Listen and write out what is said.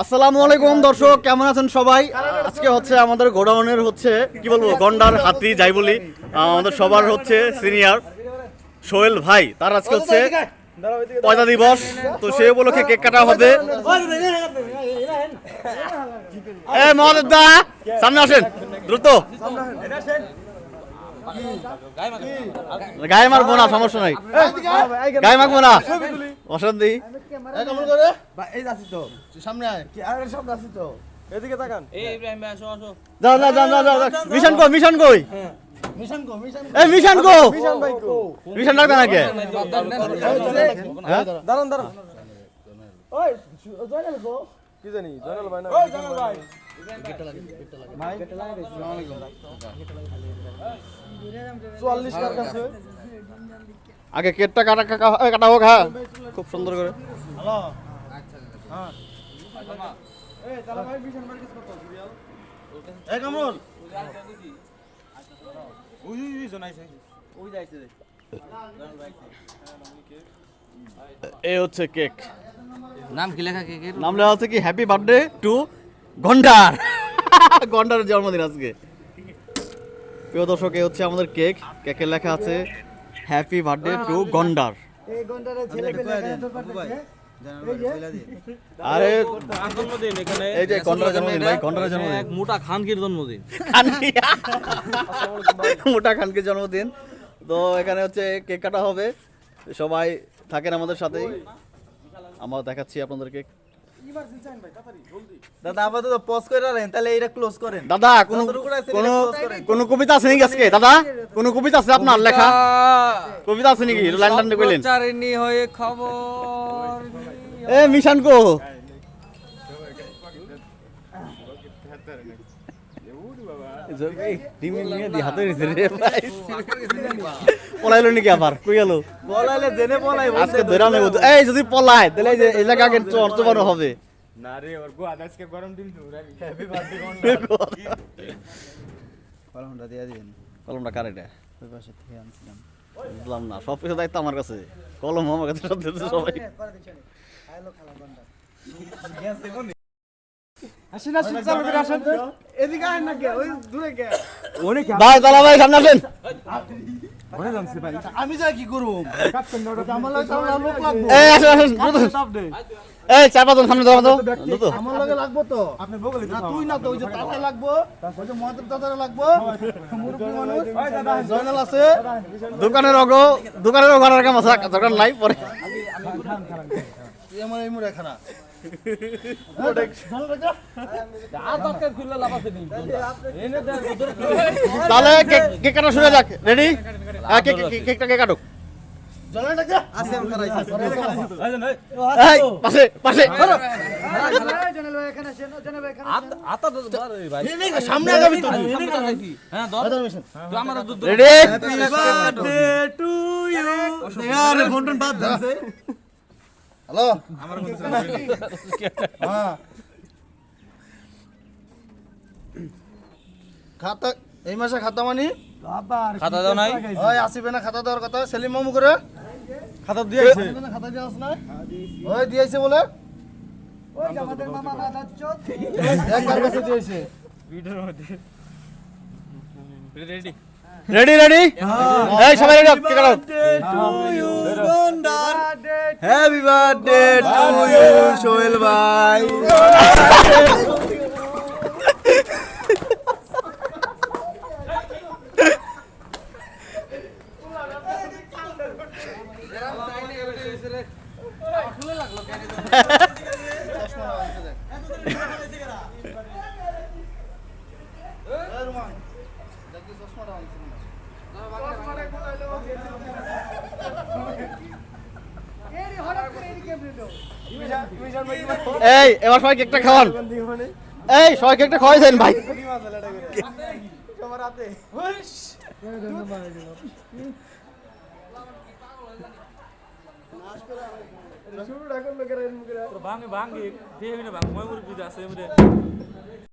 আসসালামু আলাইকুম দর্শক, কেমন আছেন সবাই? আজকে হচ্ছে আমাদের গোডাউনের হচ্ছে কি বলবো গন্ডার হাতি যাই বলি, আমাদের সবার হচ্ছে সিনিয়র সোহেল ভাই, তার আজকে হচ্ছে পয়লা দিবস। তো সে উপলক্ষে কেক কাটা হবে। মহাদেব দা সামনে আসেন দ্রুত। গায়ে মারবো না, সমস্যা নাই, গায়ে মারবো না, অশান্তি। মিশন কই? মিশন কো? মিশন রাখতে নাকি? দাঁড়ান দাঁড়ান, ওই জয়নাল গো কি জানি জয়নাল ভাই না, ওই জয়নাল ভাই ভাই 44 কার কাছে আগে কেকটা কাটা হোক। হ্যাঁ, খুব সুন্দর করে। হ্যালো, আচ্ছা হ্যাঁ, এই তালা ভাই মিশন মার্কেট করতে সিরিয়াল। এই কামরুল ওই জনাইছে, ওই যাইছে রে জয়নাল ভাই। এই হচ্ছে কেক। নাম কি লেখা কেকের? নাম লেখা হচ্ছে কি হ্যাপি বার্থডে টু গন্ডার। গন্ডারের জন্মদিন আজকে। প্রিয় দর্শক, এই হচ্ছে আমাদের কেক। কেকে লেখা আছে হ্যাপি বার্থডে টু গন্ডার। এই গন্ডারের ছেলে পেলে এত পারতেছে। আরে জন্মদিন এখানে এই যে গন্ডারের জন্মদিন ভাই, গন্ডারের জন্মদিন। এক মোটা খানকির জন্মদিন। মোটা খানকে জন্মদিন। তো এখানে হচ্ছে কেক কাটা হবে, সবাই থাকেন আমাদের সাথেই। আমরা দেখাচ্ছি আপনাদেরকে। দাদা আপাতত পজ করে রাখেন, তাহলে এটা ক্লোজ করেন। দাদা কোন কবিতা আছে নাকি আজকে? দাদা কোন কবিতা আছে আপনার লেখা? কবিতা আছে নাকি? লাইন কইলেন। চারিনি হয়ে খবর এ মিশন কো? পলাইলো নাকি আবার? কই গেল? বলাইলে জেনে বলাই আজকে ধরা নেব। এই যদি পলায় তাহলে এই যে এলাকাকে চর্চবানো হবে না রে, ওর গো আজকে গরম দিন তো হ্যাপি বার্থডে কলমটা দিয়ে দিন। কলমটা কার এটা? ওই পাশে থেকে আনছিলাম। বুঝলাম না, সব কিছু দায়িত্ব আমার কাছে, কলম আমার কাছে, সব দিতে সবাই। আসেন আসেন, চালু করে আসেন, এদিকে আসেন না, কে ওই দূরে কে ভাই দালা ভাই সামনে আসেন। ওরে জানছি ভাই, আমি যাই কি করব? কাটছেন না, ওটা আমার লাগে তাহলে লোক লাগবে। এই আসেন আসেন দ্রুত। এই চার পাঁচজন সামনে দাও দ্রুত। আমার লাগে লাগবে তো, আপনি বগলে না, তুই না তো, ওই যে তালাই লাগবে, ওই যে মহাদেব দাদারে লাগবে, মুরব্বি মানুষ জয়নাল আছে, দোকানের ঘরের কাম আছে, দোকান নাই পরে। আমার এই মুড়ে খানা তাহলে কেক কাটা শুরু যাক। রেডি? কেকটা কে কাটুক। এই পাশে পাশে সামনে আগামী তো। রেডি? হ্যালো, আমার খাতা এই মাসে খাতা মানি খাতা দাও নাই? ওই আসিবে না খাতা দেওয়ার কথা। সেলিম মামু করে খাতা দিয়েছে, খাতা দিয়েছ না? ওই দিয়েছে বলে ওই আমাদের মামা মাদাচ্চত একবার কাছে দিয়েছে ভিডিওর মধ্যে। Ready ready ready? এই সবাই রেডি? কেক কাটো। Happy birthday to you Sohel ভাই। এই এবার সবাই কেকটা খাওয়ান। এই সবাই কেকটা খাওয়াইছেন ভাই। ভাঙে ভাঙে দিয়ে ভাঙ মই মুরগি আছে